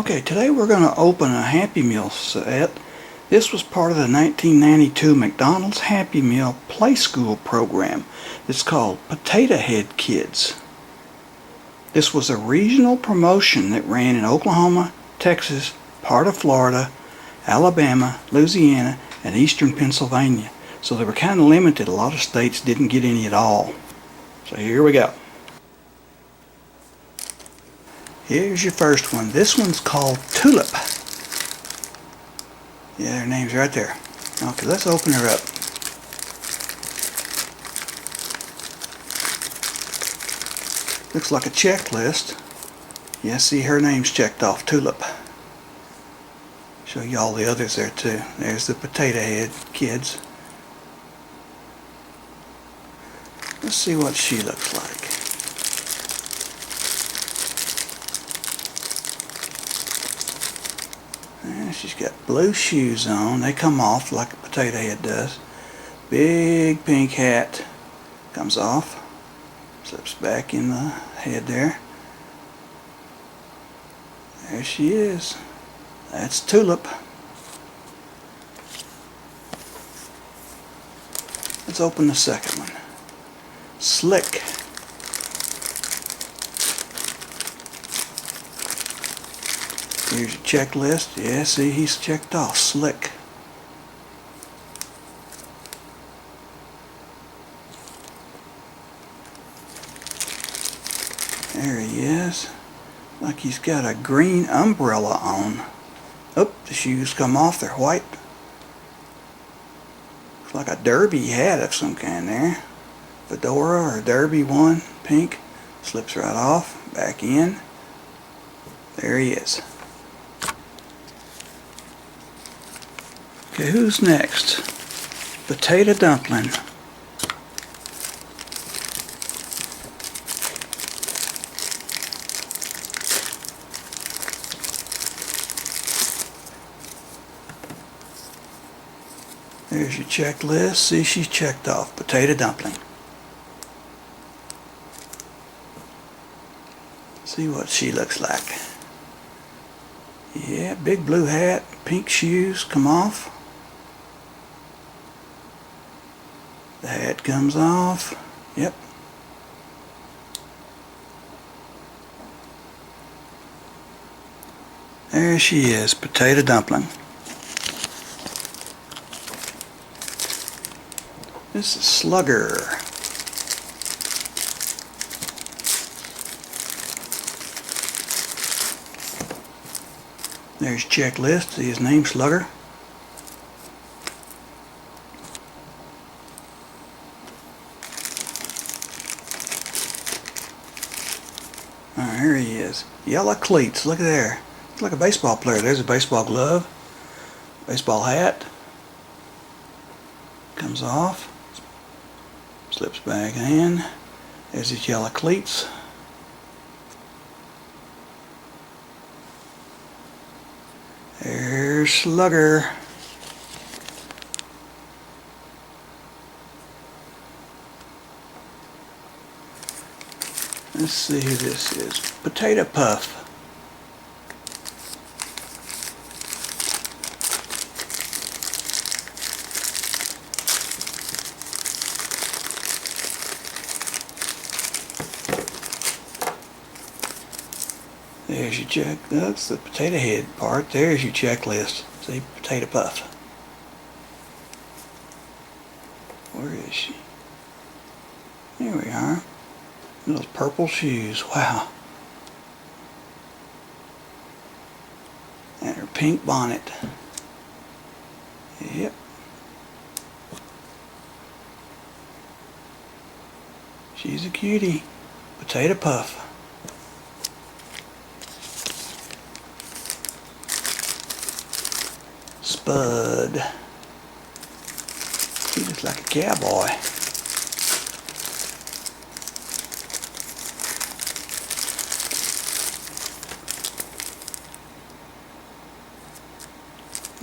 Okay, today we're going to open a Happy Meal set. This was part of the 1992 McDonald's Happy Meal Playskool program. It's called Potato Head Kids. This was a regional promotion that ran in Oklahoma, Texas, part of Florida, Alabama, Louisiana, and eastern Pennsylvania. So they were kind of limited. A lot of states didn't get any at all. So here we go. Here's your first one. This one's called Tulip. Yeah, their name's right there. Okay, let's open her up. Looks like a checklist. Yeah, see, her name's checked off, Tulip. Show you all the others there too. There's the Potato Head Kids. Let's see what she looks like. And she's got blue shoes on. They come off like a potato head does. Big pink hat comes off. Slips back in the head there. There she is. That's Tulip. Let's open the second one. Slick. Here's your checklist. Yeah, see, he's checked off. Slick. There he is. Like he's got a green umbrella on. Oh, the shoes come off. They're white. Looks like a derby hat of some kind there. Fedora or derby one. Pink. Slips right off. Back in. There he is. Okay, who's next? Potato Dumpling. There's your checklist. See, she's checked off. Potato Dumpling. See what she looks like. Yeah, big blue hat, pink shoes come off. The hat comes off. Yep. There she is, Potato Dumpling. This is Slugger. There's checklist. See his name, Slugger. Alright, here he is. Yellow cleats. Look at there. Looks like a baseball player. There's a baseball glove. Baseball hat. Comes off. Slips back in. There's his yellow cleats. There's Slugger. Let's see who this is. Potato Puff. There's your check. That's the potato head part. There's your checklist. See, Potato Puff. Where is she? Here we are. Those purple shoes. Wow. And her pink bonnet. Yep. She's a cutie. Potato Puff. Spud. He looks like a cowboy.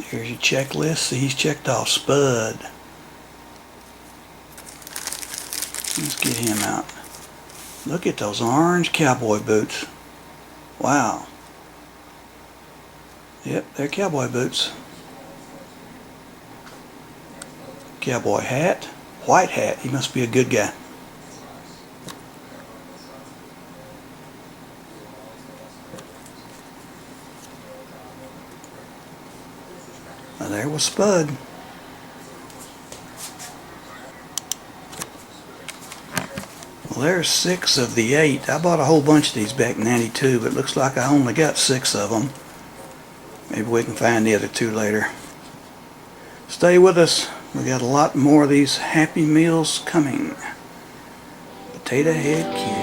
Here's your checklist. See, he's checked off Spud. Let's get him out. Look at those orange cowboy boots. Wow. Yep, they're cowboy boots. Cowboy hat. White hat. He must be a good guy. Now there was Spud. Well, there's 6 of the 8. I bought a whole bunch of these back in '92, but it looks like I only got 6 of them. Maybe we can find the other 2 later. Stay with us. We got a lot more of these Happy Meals coming. Potato Head Kids.